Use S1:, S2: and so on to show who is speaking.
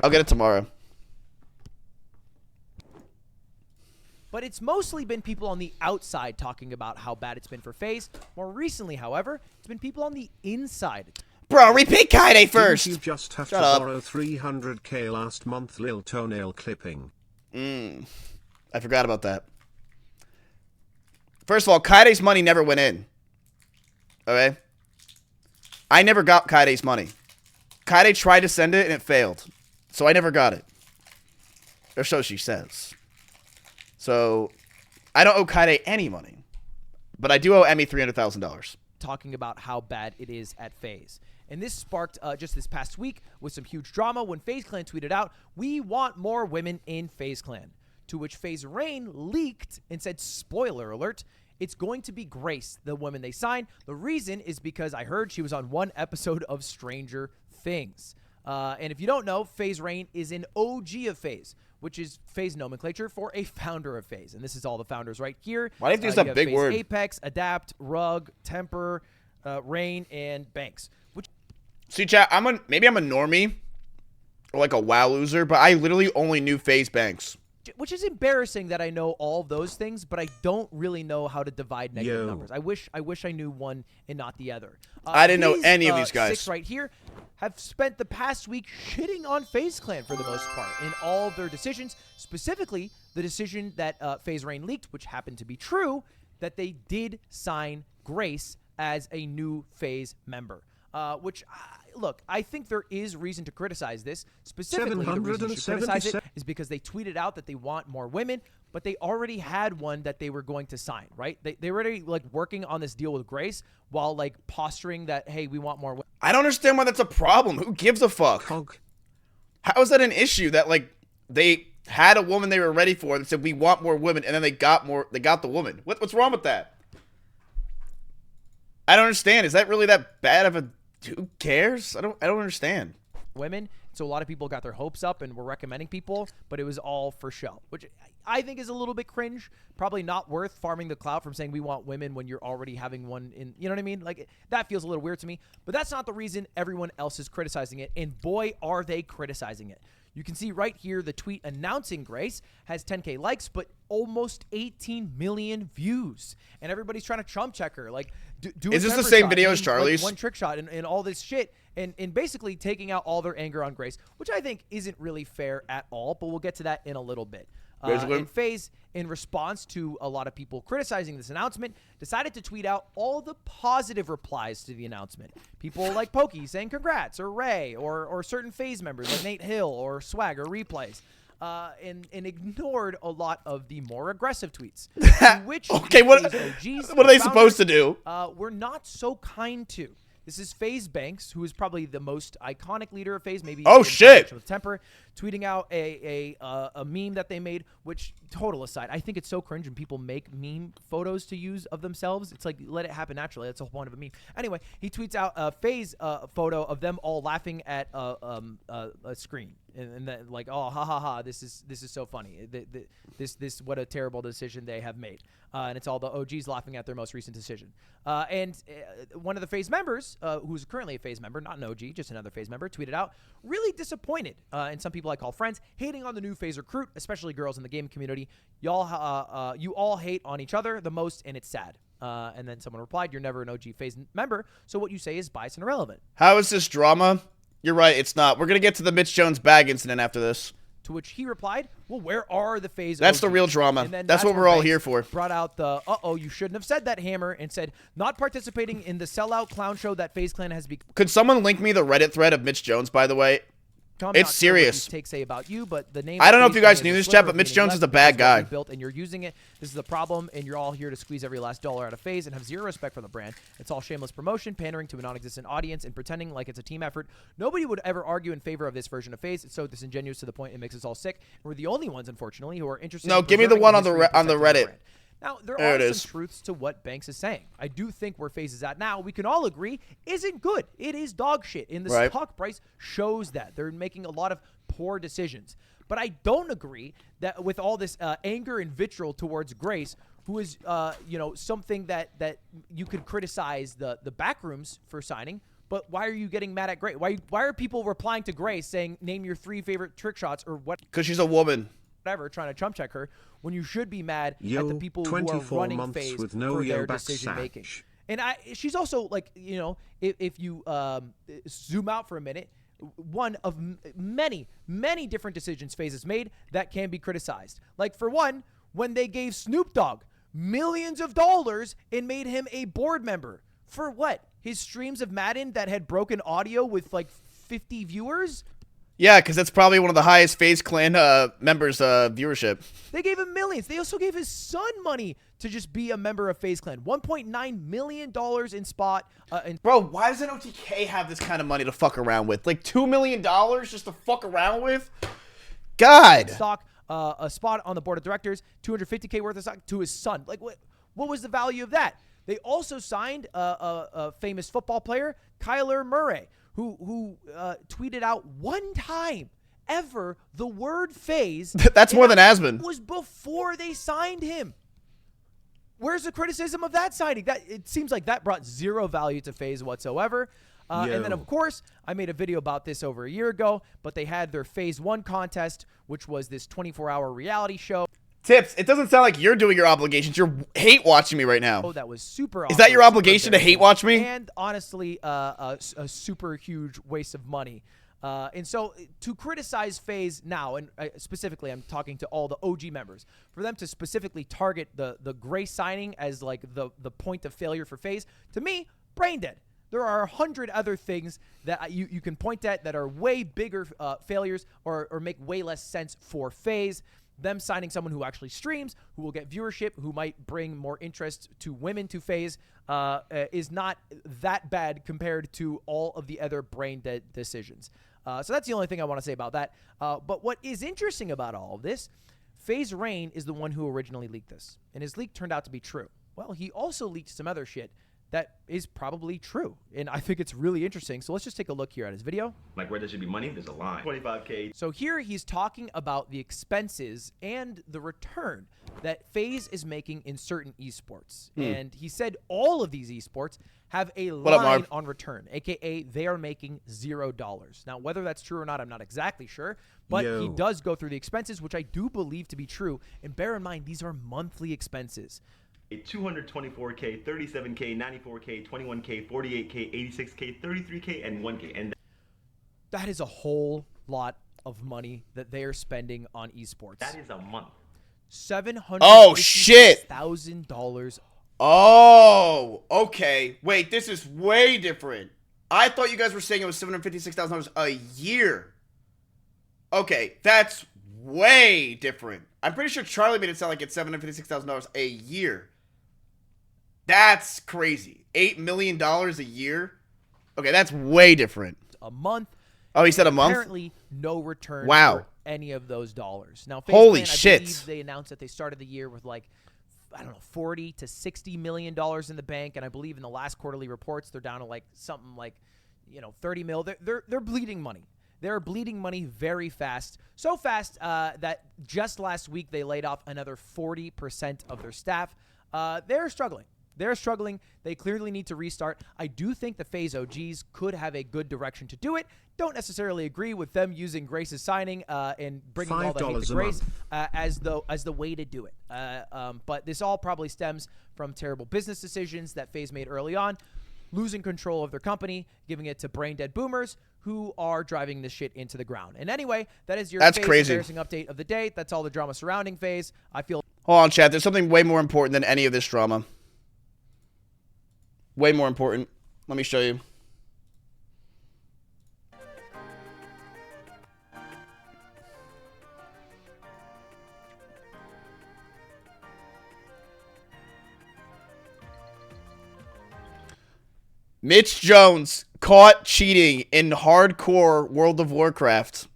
S1: I'll get it tomorrow.
S2: But it's mostly been people on the outside talking about how bad it's been for Faze. More recently, however, it's been people on the inside.
S1: Bro, repeat Kaide first.
S3: Didn't you just have
S1: Shut
S3: to
S1: up.
S3: borrow 300k last month, lil toenail clipping?
S1: I forgot about that. First of all, Kaide's money never went in. Okay? I never got Kaide's money. Kaide tried to send it and it failed. So I never got it. Or so she says. So I don't owe Kaide any money. But I do owe Emmy $300,000.
S2: Talking about how bad it is at Faze. And this sparked just this past week with some huge drama when Faze Clan tweeted out, "We want more women in Faze Clan." To which Faze Rain leaked and said, spoiler alert, it's going to be Grace, the woman they signed. The reason is because I heard she was on one episode of Stranger Things. And if you don't know, Faze Rain is an OG of Faze, which is Faze nomenclature for a founder of Faze. And this is all the founders right here.
S1: Why do you have to use that big
S2: Faze
S1: word?
S2: Apex, Adapt, Rug, Temper, Rain, and Banks.
S1: See, chat, maybe I'm a normie. Or like a WoW loser. But I literally only knew FaZe Banks.
S2: Which is embarrassing that I know all those things, but I don't really know how to divide negative numbers. I wish I knew one and not the other.
S1: I didn't know any of these guys.
S2: 6 right here have spent the past week shitting on FaZe Clan for the most part in all of their decisions, specifically the decision that FaZe Rain leaked, which happened to be true, that they did sign Grace as a new FaZe member. Which, look, I think there is reason to criticize this. Specifically, the reason you should criticize it is because they tweeted out that they want more women, but they already had one that they were going to sign, right? They were already, like, working on this deal with Grace while, like, posturing that, hey, we want more women.
S1: I don't understand why that's a problem. Who gives a fuck? How is that an issue that, like, they had a woman they were ready for and said, we want more women, and then they got the woman? What's wrong with that? I don't understand. Is that really that bad of a... Who cares? I don't understand.
S2: Women. So a lot of people got their hopes up and were recommending people, but it was all for show, which I think is a little bit cringe. Probably not worth farming the clout from saying we want women when you're already having one in, you know what I mean? Like, that feels a little weird to me, but that's not the reason everyone else is criticizing it. And boy, are they criticizing it. You can see right here the tweet announcing Grace has 10K likes, but almost 18 million views. And everybody's trying to Trump check her. Like, do
S1: is this the
S2: temper
S1: same
S2: shot,
S1: video as Charlie's?
S2: Like one trick shot and all this shit. And basically taking out all their anger on Grace, which I think isn't really fair at all, but we'll get to that in a little bit. And FaZe, in response to a lot of people criticizing this announcement, decided to tweet out all the positive replies to the announcement. People like Pokey saying congrats, or Ray, or certain FaZe members like Nate Hill, or Swag, or Replays. And ignored a lot of the more aggressive tweets. Which
S1: okay, what are they supposed to do?
S2: We're not so kind to. This is FaZe Banks, who is probably the most iconic leader of FaZe. Maybe
S1: oh shit,
S2: with Temper, tweeting out a meme that they made. Which, total aside, I think it's so cringe when people make meme photos to use of themselves. It's like, let it happen naturally. That's the whole point of a meme. Anyway, he tweets out a FaZe photo of them all laughing at a screen, and then like, oh, ha ha ha, this is so funny. This what a terrible decision they have made. And it's all the OGs laughing at their most recent decision. And one of the FaZe members, who's currently a FaZe member, not an OG, just another FaZe member, tweeted out, really disappointed. And some people I call friends, hating on the new FaZe recruit, especially girls in the game community. Y'all, you all hate on each other the most, and it's sad. And then someone replied, you're never an OG FaZe member, so what you say is biased and irrelevant.
S1: How is this drama? You're right, it's not. We're going to get to the Mitch Jones bag incident after this.
S2: To which he replied, well, where are the FaZe
S1: That's
S2: OGs?
S1: the real drama. That's what we're all here for.
S2: Brought out the, you shouldn't have said that hammer, and said, not participating in the sellout clown show that FaZe Clan has become.
S1: Could someone link me the Reddit thread of Mitch Jones, by the way? It's serious.
S2: Take say about you, but the name.
S1: I don't know if you guys knew this, chat, but Mitch Jones is a bad guy.
S2: Built and you're using it. This is the problem, and you're all here to squeeze every last dollar out of FaZe and have zero respect for the brand. It's all shameless promotion, pandering to a non-existent audience, and pretending like it's a team effort. Nobody would ever argue in favor of this version of FaZe. It's so disingenuous to the point it makes us all sick. We're the only ones, unfortunately, who are interested.
S1: No,
S2: in
S1: give me the one on the Reddit.
S2: Now, there are some truths to what Banks is saying. I do think where FaZe is at now, we can all agree, isn't good. It is dog shit. And the stock price shows that. They're making a lot of poor decisions. But I don't agree that with all this anger and vitriol towards Grace, who is, something that you could criticize the backrooms for signing, But why are you getting mad at Grace? Why are people replying to Grace saying, name your 3 favorite trick shots or what?
S1: Because she's a woman.
S2: Whatever, trying to chump check her when you should be mad at
S3: Yo,
S2: the people who are
S3: 24
S2: running
S3: months
S2: Faze
S3: with no
S2: for their
S3: yo-back
S2: decision making.
S3: satch.
S2: And she's also like, you know, if you zoom out for a minute, one of many different decisions Faze has made that can be criticized. Like for one, when they gave Snoop Dogg millions of dollars and made him a board member for what? His streams of Madden that had broken audio with like 50 viewers.
S1: Yeah, because that's probably one of the highest Faze Clan members' viewership.
S2: They gave him millions. They also gave his son money to just be a member of Faze Clan. $1.9 million in spot.
S1: Bro, why doesn't OTK have this kind of money to fuck around with? Like $2 million just to fuck around with? God.
S2: Stock, a spot on the board of directors, $250K worth of stock to his son. Like, what was the value of that? They also signed a famous football player, Kyler Murray, who tweeted out one time ever the word Faze.
S1: That's more than Asman.
S2: Was before they signed him. Where's the criticism of that signing? It seems like that brought zero value to Faze whatsoever. And then, of course, I made a video about this over a year ago, but they had their Phase 1 contest, which was this 24-hour reality show.
S1: Tips, it doesn't sound like you're doing your obligations. You're hate watching me right now.
S2: Oh, that was super
S1: Is that your obligation to hate watch me?
S2: And honestly, a super huge waste of money. And so to criticize Faze now, and specifically I'm talking to all the OG members, for them to specifically target the Grace signing as like the point of failure for Faze, to me, brain dead. There are 100 other things that you can point at that are way bigger failures or make way less sense for Faze. Them signing someone who actually streams, who will get viewership, who might bring more interest to women to Faze, is not that bad compared to all of the other brain dead decisions. So that's the only thing I want to say about that. But what is interesting about all of this, Faze Rain is the one who originally leaked this, and his leak turned out to be true. Well, he also leaked some other shit that is probably true, and I think it's really interesting. So let's just take a look here at his video.
S4: Like where there should be money, there's a line. 25K.
S2: So here he's talking about the expenses and the return that Faze is making in certain esports. And he said all of these esports have a line on return, aka they are making $0. Now, whether that's true or not, I'm not exactly sure, but he does go through the expenses, which I do believe to be true. And bear in mind, these are monthly expenses.
S4: 224K, 37K, 94K, 21K, 48K, 86K, 33K, and 1K. And
S2: that is a whole lot of money that they are spending on esports.
S4: that is a month.
S2: $750,000.
S1: Oh, okay. Wait, this is way different. I thought you guys were saying it was $756,000 a year. Okay, that's way different. I'm pretty sure Charlie made it sound like it's $756,000 a year. That's crazy. $8 million a year? Okay, that's way different.
S2: A month.
S1: Oh, he said a month?
S2: Apparently, no return
S1: Wow.
S2: for any of those dollars. Now,
S1: Holy
S2: Clan,
S1: shit.
S2: I believe they announced that they started the year with like, I don't know, $40 to $60 million in the bank, and I believe in the last quarterly reports they're down to like something like, 30 mil. They're bleeding money. They're bleeding money very fast. So fast that just last week they laid off another 40% of their staff. They're struggling. They're struggling. They clearly need to restart. I do think the Faze OGs could have a good direction to do it. Don't necessarily agree with them using Grace's signing and bringing all the hate to Grace as the way to do it. But this all probably stems from terrible business decisions that Faze made early on, losing control of their company, giving it to brain dead boomers who are driving this shit into the ground. And anyway, that is your Faze embarrassing update of the day. That's all the drama surrounding Faze. I feel.
S1: Hold on, chat. There's something way more important than any of this drama. Way more important. Let me show you. Mitch Jones caught cheating in hardcore World of Warcraft.